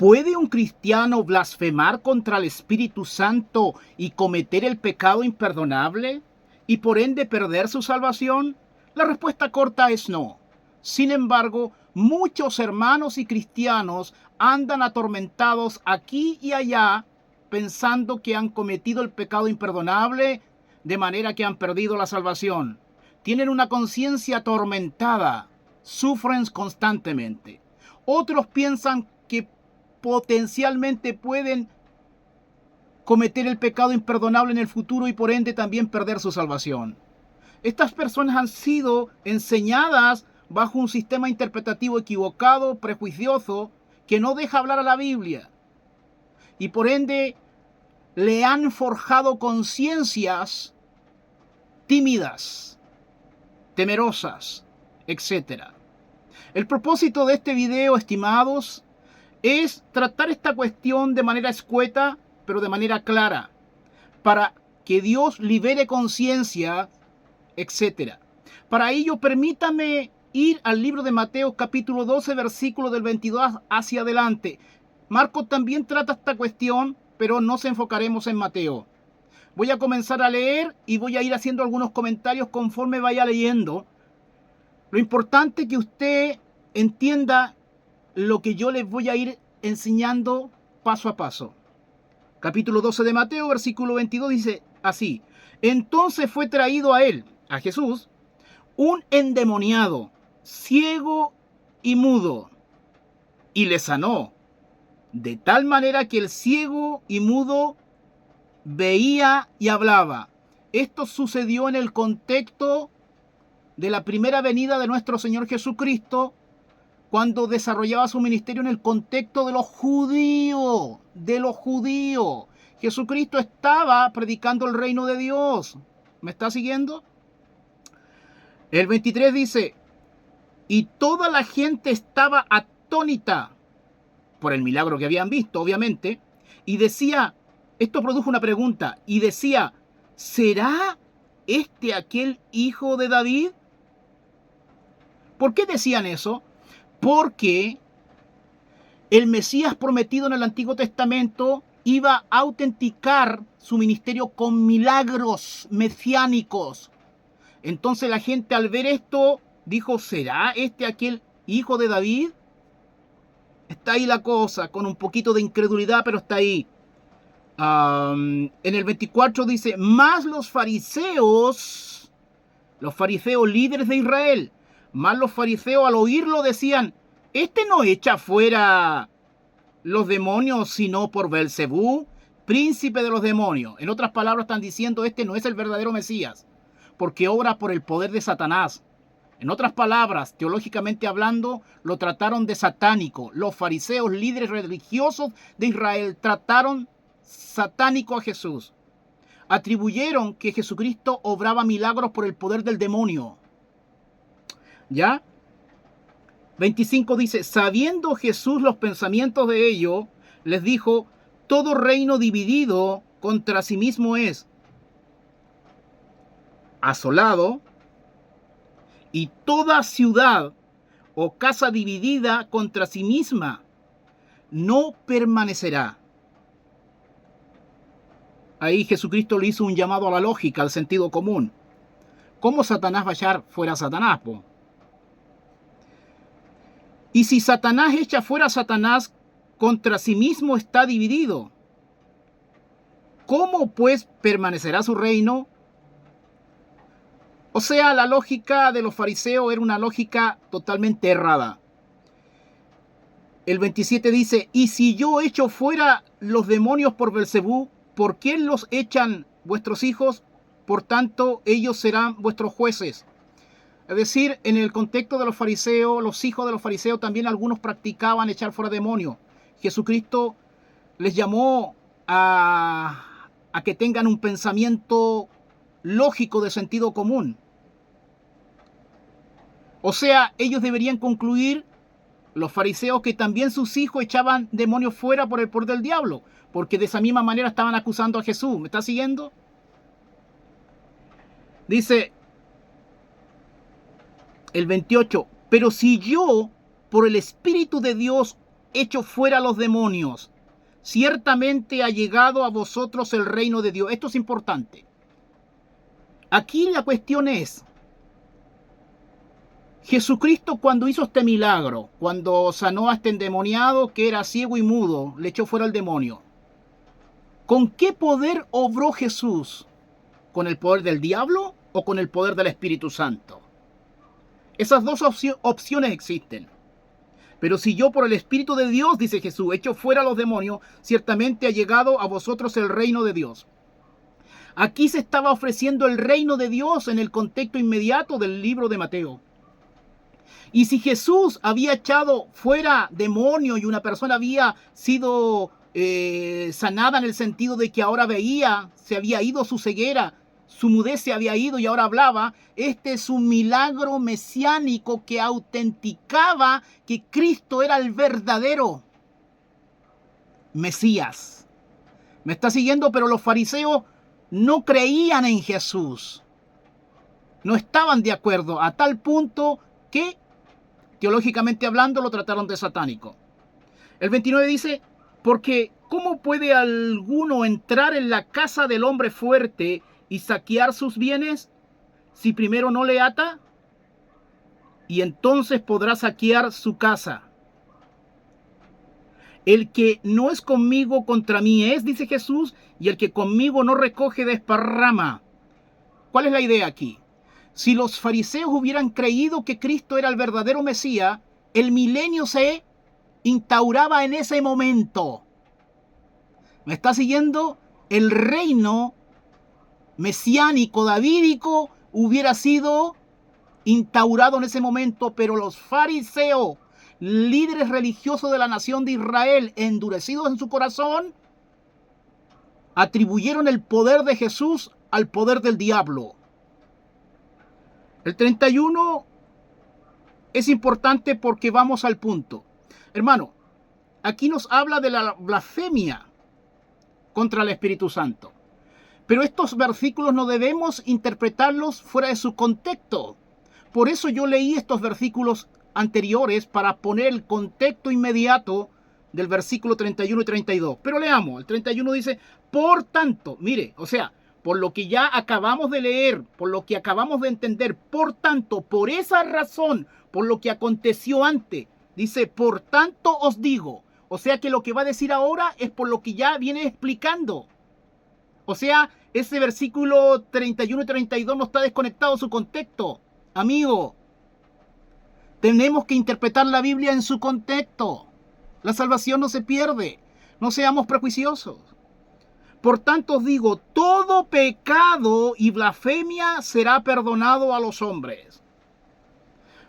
¿Puede un cristiano blasfemar contra el Espíritu Santo y cometer el pecado imperdonable y por ende perder su salvación? La respuesta corta es no. Sin embargo, muchos hermanos y cristianos andan atormentados aquí y allá pensando que han cometido el pecado imperdonable, de manera que han perdido la salvación. Tienen una conciencia atormentada, sufren constantemente. Otros piensan que potencialmente pueden cometer el pecado imperdonable en el futuro y por ende también perder su salvación. Estas personas han sido enseñadas bajo un sistema interpretativo equivocado, prejuicioso, que no deja hablar a la Biblia. Y por ende le han forjado conciencias tímidas, temerosas, etc. El propósito de este video, estimados, es tratar esta cuestión de manera escueta, pero de manera clara, para que Dios libere conciencia, etc. Para ello, permítame ir al libro de Mateo, capítulo 12, versículo del 22 hacia adelante. Marcos también trata esta cuestión, pero nos enfocaremos en Mateo. Voy a comenzar a leer y voy a ir haciendo algunos comentarios conforme vaya leyendo. Lo importante es que usted entienda lo que yo les voy a ir enseñando paso a paso. Capítulo 12 de Mateo, versículo 22 dice así: entonces fue traído a él, a Jesús, un endemoniado, ciego y mudo, y le sanó, de tal manera que el ciego y mudo veía y hablaba. Esto sucedió en el contexto de la primera venida de nuestro Señor Jesucristo, cuando desarrollaba su ministerio en el contexto de los judíos, Jesucristo estaba predicando el reino de Dios. ¿Me está siguiendo? El 23 dice: y toda la gente estaba atónita por el milagro que habían visto, obviamente, y decía, esto produjo una pregunta, y decía, ¿será este aquel hijo de David? ¿Por qué decían eso? Porque el Mesías prometido en el Antiguo Testamento iba a autenticar su ministerio con milagros mesiánicos. Entonces la gente, al ver esto, dijo, ¿será este aquel hijo de David? Está ahí la cosa, con un poquito de incredulidad, pero está ahí. En el 24 dice, más los fariseos líderes de Israel, más los fariseos al oírlo decían, este no echa fuera los demonios sino por Belcebú, príncipe de los demonios. En otras palabras están diciendo, este no es el verdadero Mesías, porque obra por el poder de Satanás. En otras palabras, teológicamente hablando, lo trataron de satánico. Los fariseos, líderes religiosos de Israel, trataron satánico a Jesús. Atribuyeron que Jesucristo obraba milagros por el poder del demonio. ¿Ya? 25 dice, sabiendo Jesús los pensamientos de ellos, les dijo, todo reino dividido contra sí mismo es asolado, y toda ciudad o casa dividida contra sí misma no permanecerá. Ahí Jesucristo le hizo un llamado a la lógica, al sentido común. ¿Cómo Satanás va a echar fuera a Satanás, po? Y si Satanás echa fuera a Satanás, contra sí mismo está dividido. ¿Cómo pues permanecerá su reino? O sea, la lógica de los fariseos era una lógica totalmente errada. El 27 dice, y si yo echo fuera los demonios por Belcebú, ¿por quién los echan vuestros hijos? Por tanto, ellos serán vuestros jueces. Es decir, en el contexto de los fariseos, los hijos de los fariseos también algunos practicaban echar fuera demonios. Jesucristo les llamó a que tengan un pensamiento lógico de sentido común. O sea, ellos deberían concluir, los fariseos, que también sus hijos echaban demonios fuera por el poder del diablo, porque de esa misma manera estaban acusando a Jesús. ¿Me está siguiendo? Dice el 28, pero si yo, por el Espíritu de Dios, hecho fuera a los demonios, ciertamente ha llegado a vosotros el reino de Dios. Esto es importante. Aquí la cuestión es, Jesucristo cuando hizo este milagro, cuando sanó a este endemoniado que era ciego y mudo, le echó fuera al demonio. ¿Con qué poder obró Jesús? ¿Con el poder del diablo o con el poder del Espíritu Santo? Esas dos opciones existen. Pero si yo por el Espíritu de Dios, dice Jesús, echo fuera a los demonios, ciertamente ha llegado a vosotros el reino de Dios. Aquí se estaba ofreciendo el reino de Dios en el contexto inmediato del libro de Mateo. Y si Jesús había echado fuera demonios y una persona había sido sanada en el sentido de que ahora veía, se había ido su ceguera, su mudez se había ido y ahora hablaba, este es un milagro mesiánico que autenticaba que Cristo era el verdadero Mesías. ¿Me está siguiendo? Pero los fariseos no creían en Jesús. No estaban de acuerdo a tal punto que, teológicamente hablando, lo trataron de satánico. El 29 dice, porque ¿cómo puede alguno entrar en la casa del hombre fuerte y saquear sus bienes si primero no le ata? Y entonces podrá saquear su casa. El que no es conmigo contra mí es, dice Jesús, y el que conmigo no recoge desparrama. ¿Cuál es la idea aquí? Si los fariseos hubieran creído que Cristo era el verdadero Mesías, el milenio se instauraba en ese momento. ¿Me está siguiendo? El reino mesiánico, davídico, hubiera sido instaurado en ese momento, pero los fariseos, líderes religiosos de la nación de Israel, endurecidos en su corazón, atribuyeron el poder de Jesús al poder del diablo. El 31 es importante porque vamos al punto. Hermano, aquí nos habla de la blasfemia contra el Espíritu Santo. Pero estos versículos no debemos interpretarlos fuera de su contexto. Por eso yo leí estos versículos anteriores para poner el contexto inmediato del versículo 31 y 32. Pero leamos, el 31 dice, por tanto, mire, o sea, por lo que ya acabamos de leer, por lo que acabamos de entender, por tanto, por esa razón, por lo que aconteció antes, dice, por tanto os digo. O sea que lo que va a decir ahora es por lo que ya viene explicando. O sea, ese versículo 31 y 32 no está desconectado de su contexto. Amigo, tenemos que interpretar la Biblia en su contexto. La salvación no se pierde. No seamos prejuiciosos. Por tanto os digo, todo pecado y blasfemia será perdonado a los hombres.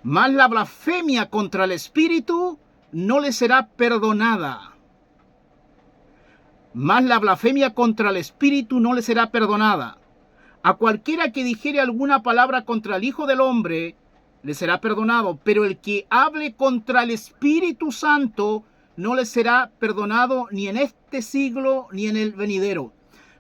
Mas la blasfemia contra el Espíritu no le será perdonada. Mas la blasfemia contra el Espíritu no le será perdonada. A cualquiera que dijere alguna palabra contra el Hijo del Hombre, le será perdonado. Pero el que hable contra el Espíritu Santo, no le será perdonado ni en este siglo ni en el venidero.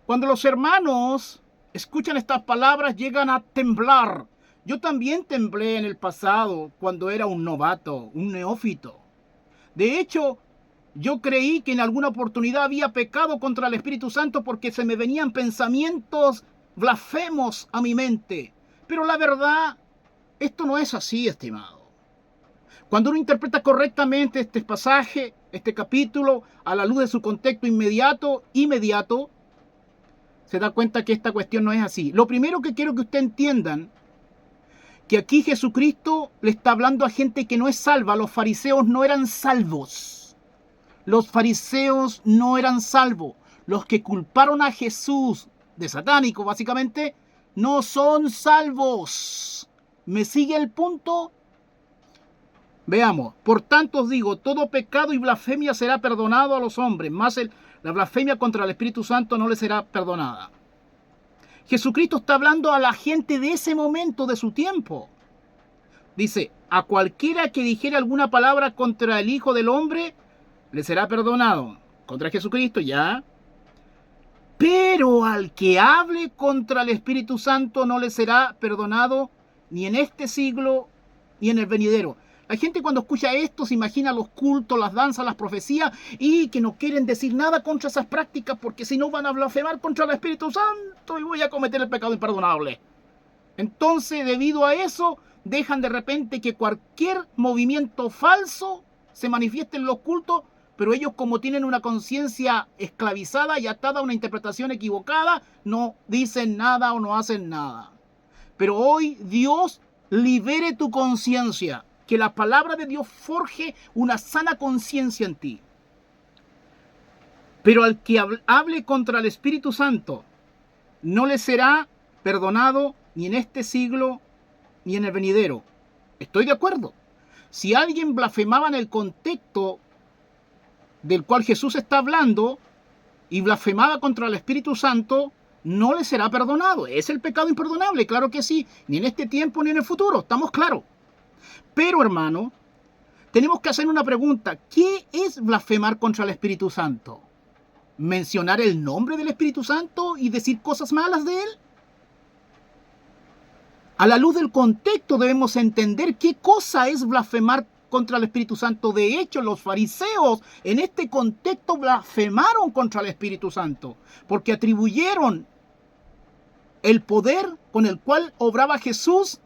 Cuando los hermanos escuchan estas palabras, llegan a temblar. Yo también temblé en el pasado cuando era un novato, un neófito. De hecho, yo creí que en alguna oportunidad había pecado contra el Espíritu Santo porque se me venían pensamientos blasfemos a mi mente. Pero la verdad, esto no es así, estimado. Cuando uno interpreta correctamente este pasaje, este capítulo, a la luz de su contexto inmediato, se da cuenta que esta cuestión no es así. Lo primero que quiero que ustedes entiendan, que aquí Jesucristo le está hablando a gente que no es salva. Los fariseos no eran salvos. Los fariseos no eran salvos. Los que culparon a Jesús de satánico, básicamente, no son salvos. ¿Me sigue el punto? Veamos, por tanto os digo, todo pecado y blasfemia será perdonado a los hombres, mas la blasfemia contra el Espíritu Santo no le será perdonada. Jesucristo está hablando a la gente de ese momento de su tiempo. Dice, a cualquiera que dijere alguna palabra contra el Hijo del Hombre, le será perdonado. Contra Jesucristo, ya. Pero al que hable contra el Espíritu Santo no le será perdonado ni en este siglo ni en el venidero. Hay gente cuando escucha esto se imagina los cultos, las danzas, las profecías y que no quieren decir nada contra esas prácticas porque si no van a blasfemar contra el Espíritu Santo y voy a cometer el pecado imperdonable. Entonces, debido a eso, dejan de repente que cualquier movimiento falso se manifieste en los cultos, pero ellos como tienen una conciencia esclavizada y atada a una interpretación equivocada, no dicen nada o no hacen nada. Pero hoy Dios libere tu conciencia, que la palabra de Dios forje una sana conciencia en ti. Pero al que hable contra el Espíritu Santo, no le será perdonado ni en este siglo ni en el venidero. Estoy de acuerdo. Si alguien blasfemaba en el contexto del cual Jesús está hablando y blasfemaba contra el Espíritu Santo, no le será perdonado. Es el pecado imperdonable, claro que sí, ni en este tiempo ni en el futuro, estamos claros. Pero, hermano, tenemos que hacer una pregunta. ¿Qué es blasfemar contra el Espíritu Santo? ¿Mencionar el nombre del Espíritu Santo y decir cosas malas de él? A la luz del contexto debemos entender qué cosa es blasfemar contra el Espíritu Santo. De hecho, los fariseos en este contexto blasfemaron contra el Espíritu Santo porque atribuyeron el poder con el cual obraba Jesús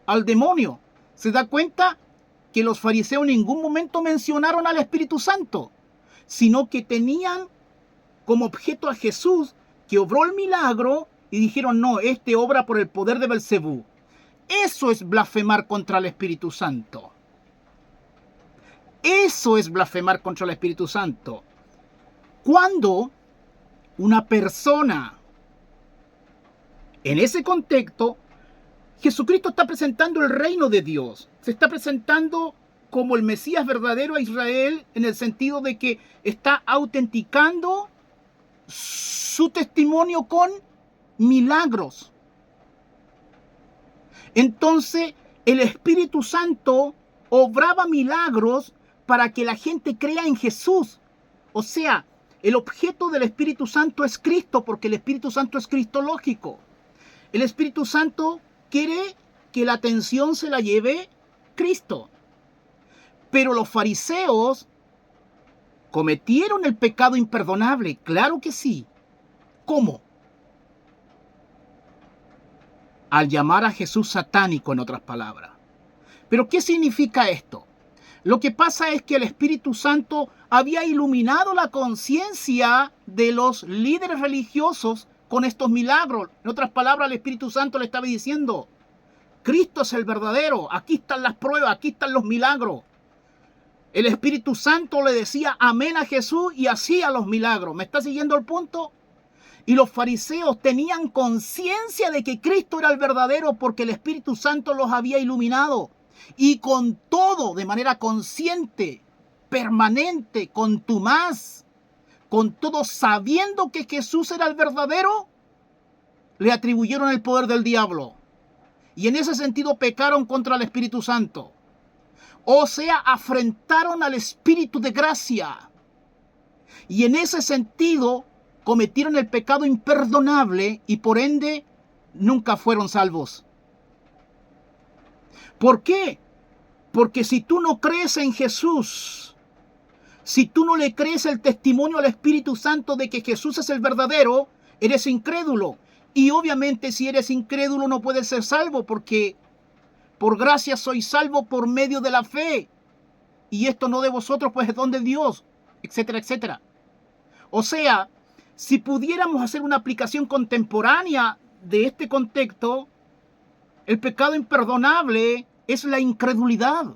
al demonio. ¿Se da cuenta que los fariseos en ningún momento mencionaron al Espíritu Santo, sino que tenían como objeto a Jesús que obró el milagro y dijeron, no, este obra por el poder de Belcebú? Eso es blasfemar contra el Espíritu Santo. Eso es blasfemar contra el Espíritu Santo. Cuando una persona, en ese contexto, Jesucristo está presentando el reino de Dios. Se está presentando como el Mesías verdadero a Israel en el sentido de que está autenticando su testimonio con milagros. Entonces, el Espíritu Santo obraba milagros para que la gente crea en Jesús. O sea, el objeto del Espíritu Santo es Cristo, porque el Espíritu Santo es cristológico. El Espíritu Santo quiere que la atención se la lleve Cristo. Pero los fariseos cometieron el pecado imperdonable, claro que sí. ¿Cómo? Al llamar a Jesús satánico, en otras palabras. ¿Pero qué significa esto? Lo que pasa es que el Espíritu Santo había iluminado la conciencia de los líderes religiosos con estos milagros. En otras palabras, el Espíritu Santo le estaba diciendo, Cristo es el verdadero, aquí están las pruebas, aquí están los milagros. El Espíritu Santo le decía amén a Jesús y hacía los milagros. ¿Me está siguiendo el punto? Y los fariseos tenían conciencia de que Cristo era el verdadero porque el Espíritu Santo los había iluminado. Y con todo, de manera consciente, permanente, contumaz, con todo sabiendo que Jesús era el verdadero, le atribuyeron el poder del diablo. Y en ese sentido pecaron contra el Espíritu Santo. O sea, afrentaron al Espíritu de gracia. Y en ese sentido cometieron el pecado imperdonable y por ende nunca fueron salvos. ¿Por qué? Porque si tú no crees en Jesús, si tú no le crees el testimonio al Espíritu Santo de que Jesús es el verdadero, eres incrédulo. Y obviamente si eres incrédulo no puedes ser salvo porque por gracia soy salvo por medio de la fe. Y esto no de vosotros, pues es don de Dios, etcétera, etcétera. O sea, si pudiéramos hacer una aplicación contemporánea de este contexto, el pecado imperdonable es la incredulidad.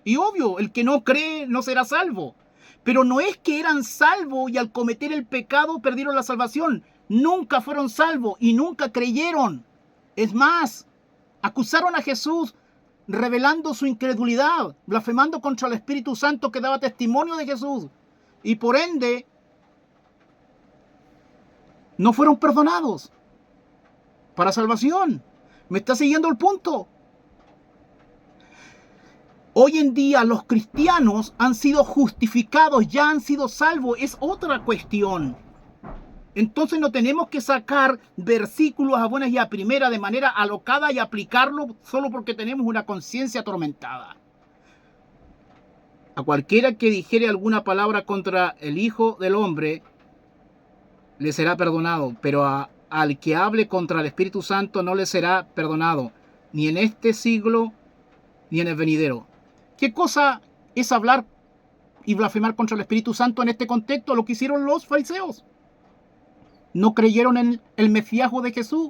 Y obvio, el que no cree no será salvo. Pero no es que eran salvos y al cometer el pecado perdieron la salvación. Nunca fueron salvos y nunca creyeron. Es más, acusaron a Jesús revelando su incredulidad, blasfemando contra el Espíritu Santo que daba testimonio de Jesús. Y por ende, no fueron perdonados para salvación. ¿Me está siguiendo el punto? Hoy en día los cristianos han sido justificados, ya han sido salvos. Es otra cuestión. Entonces no tenemos que sacar versículos a buenas y a primeras de manera alocada y aplicarlo solo porque tenemos una conciencia atormentada. A cualquiera que dijere alguna palabra contra el Hijo del Hombre, le será perdonado, pero al que hable contra el Espíritu Santo no le será perdonado, ni en este siglo, ni en el venidero. ¿Qué cosa es hablar y blasfemar contra el Espíritu Santo en este contexto? Lo que hicieron los fariseos. No creyeron en el mesiajo de Jesús,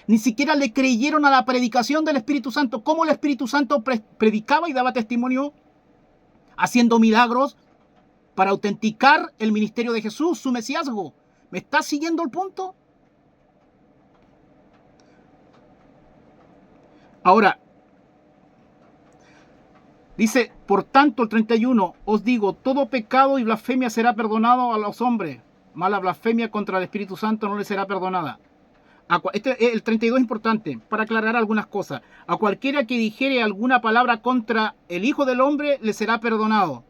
ni siquiera le creyeron a la predicación del Espíritu Santo. ¿Cómo el Espíritu Santo predicaba y daba testimonio? Haciendo milagros para autenticar el ministerio de Jesús, su mesiasgo. ¿Me está siguiendo el punto? Ahora, dice, por tanto, el 31, os digo, todo pecado y blasfemia será perdonado a los hombres, mas la blasfemia contra el Espíritu Santo no le será perdonada. El 32 es importante para aclarar algunas cosas. A cualquiera que dijere alguna palabra contra el Hijo del Hombre le será perdonado,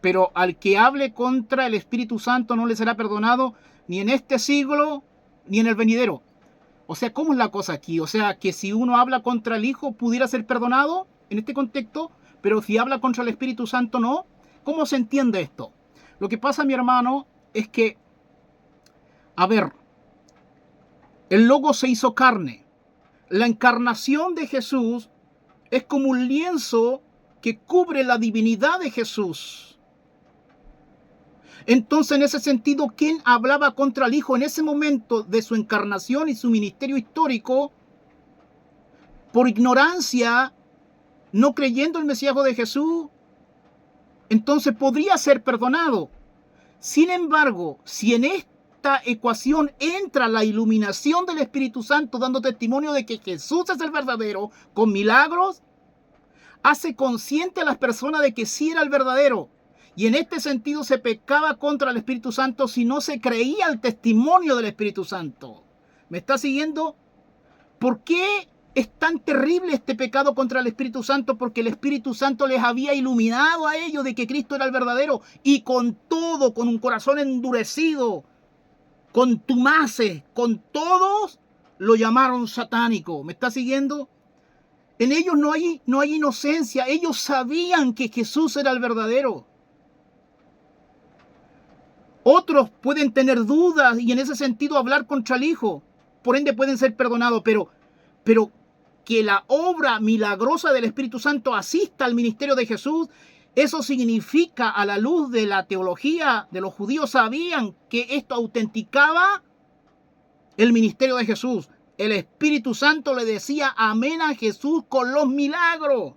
pero al que hable contra el Espíritu Santo no le será perdonado ni en este siglo ni en el venidero. O sea, ¿cómo es la cosa aquí? O sea, que si uno habla contra el Hijo pudiera ser perdonado en este contexto, pero si habla contra el Espíritu Santo no. ¿Cómo se entiende esto? Lo que pasa, mi hermano, es que, a ver, el Logos se hizo carne. La encarnación de Jesús es como un lienzo que cubre la divinidad de Jesús. Entonces, en ese sentido, ¿quién hablaba contra el Hijo en ese momento de su encarnación y su ministerio histórico? Por ignorancia, no creyendo el Mesías de Jesús, entonces podría ser perdonado. Sin embargo, si en esta ecuación entra la iluminación del Espíritu Santo dando testimonio de que Jesús es el verdadero, con milagros, hace consciente a las personas de que sí era el verdadero. Y en este sentido se pecaba contra el Espíritu Santo si no se creía el testimonio del Espíritu Santo. ¿Me está siguiendo? ¿Por qué es tan terrible este pecado contra el Espíritu Santo? Porque el Espíritu Santo les había iluminado a ellos de que Cristo era el verdadero. Y con todo, con un corazón endurecido, contumaces, con todos, lo llamaron satánico. ¿Me está siguiendo? En ellos no hay inocencia. Ellos sabían que Jesús era el verdadero. Otros pueden tener dudas y en ese sentido hablar contra el Hijo. Por ende pueden ser perdonados, pero que la obra milagrosa del Espíritu Santo asista al ministerio de Jesús, eso significa, a la luz de la teología de los judíos, sabían que esto autenticaba el ministerio de Jesús. El Espíritu Santo le decía amén a Jesús con los milagros.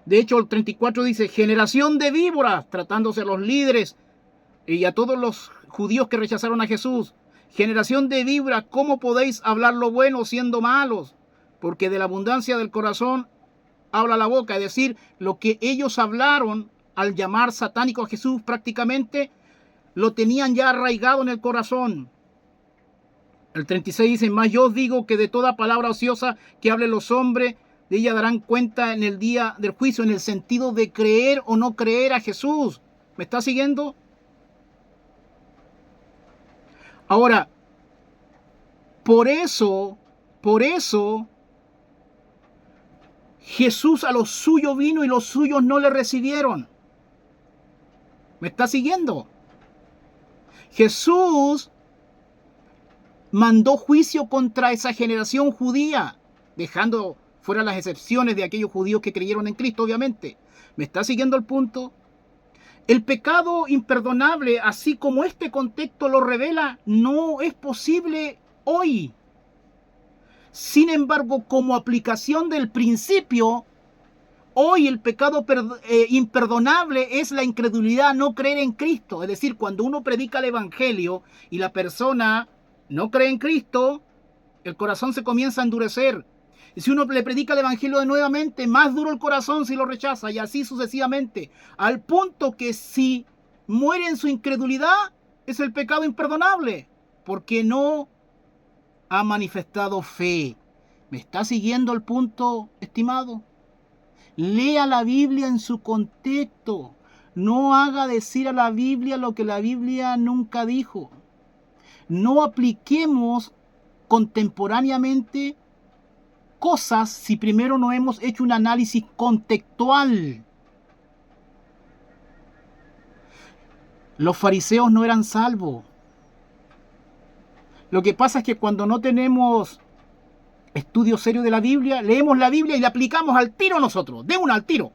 De hecho, el 34 dice, generación de víboras, tratándose a los líderes y a todos los judíos que rechazaron a Jesús. Generación de víboras, ¿cómo podéis hablar lo bueno siendo malos? Porque de la abundancia del corazón habla la boca. Es decir, lo que ellos hablaron al llamar satánico a Jesús prácticamente lo tenían ya arraigado en el corazón. El 36 dice, mas yo os digo que de toda palabra ociosa que hablen los hombres, de ella darán cuenta en el día del juicio, en el sentido de creer o no creer a Jesús. ¿Me está siguiendo? Ahora, por eso, Jesús a los suyos vino y los suyos no le recibieron. ¿Me está siguiendo? Jesús mandó juicio contra esa generación judía, dejando fuera las excepciones de aquellos judíos que creyeron en Cristo, obviamente. ¿Me está siguiendo el punto? El pecado imperdonable, así como este contexto lo revela, no es posible hoy. Sin embargo, como aplicación del principio, hoy el pecado imperdonable es la incredulidad, no creer en Cristo. Es decir, cuando uno predica el Evangelio y la persona no cree en Cristo, el corazón se comienza a endurecer. Y si uno le predica el Evangelio de nuevamente, más duro el corazón si lo rechaza, y así sucesivamente. Al punto que si muere en su incredulidad, es el pecado imperdonable, porque no ha manifestado fe. ¿Me está siguiendo el punto, estimado? Lea la Biblia en su contexto. No haga decir a la Biblia lo que la Biblia nunca dijo. No apliquemos contemporáneamente cosas si primero no hemos hecho un análisis contextual. Los fariseos no eran salvos. Lo que pasa es que cuando no tenemos estudio serio de la Biblia, leemos la Biblia y la aplicamos al tiro nosotros, de una al tiro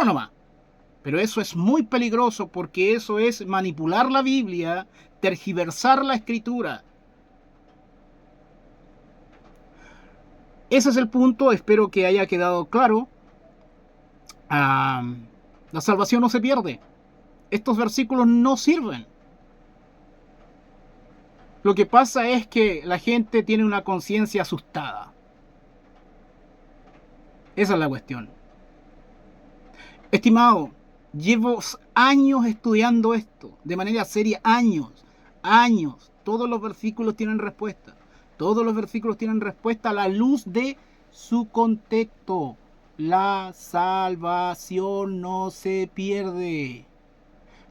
nomás. Pero eso es muy peligroso porque eso es manipular la Biblia, tergiversar la Escritura. Ese es el punto, espero que haya quedado claro. La salvación no se pierde. Estos versículos no sirven. Lo que pasa es que la gente tiene una conciencia asustada. Esa es la cuestión. Estimado, llevo años estudiando esto, de manera seria, años. Todos los versículos tienen respuesta. Todos los versículos tienen respuesta a la luz de su contexto. La salvación no se pierde.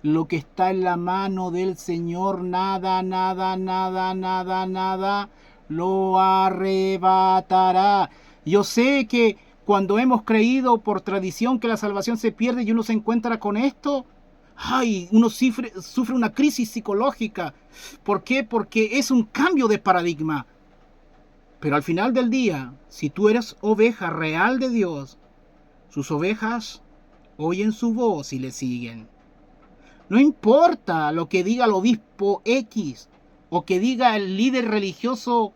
Lo que está en la mano del Señor, nada lo arrebatará. Yo sé que cuando hemos creído por tradición que la salvación se pierde y uno se encuentra con esto, uno sufre una crisis psicológica. ¿Por qué? Porque es un cambio de paradigma. Pero al final del día, si tú eres oveja real de Dios, sus ovejas oyen su voz y le siguen. No importa lo que diga el obispo X o que diga el líder religioso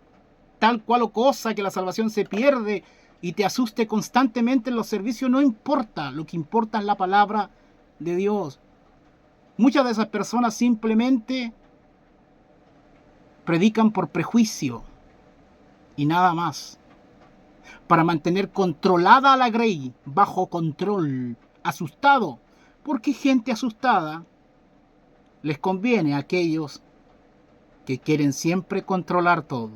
tal cual o cosa, que la salvación se pierde y te asuste constantemente en los servicios, no importa. Lo que importa es la palabra de Dios. Muchas de esas personas simplemente predican por prejuicio y nada más, para mantener controlada a la grey, bajo control, asustado, porque gente asustada les conviene a aquellos que quieren siempre controlar todo.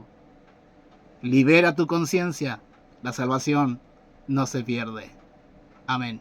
Libera tu conciencia, la salvación no se pierde. Amén.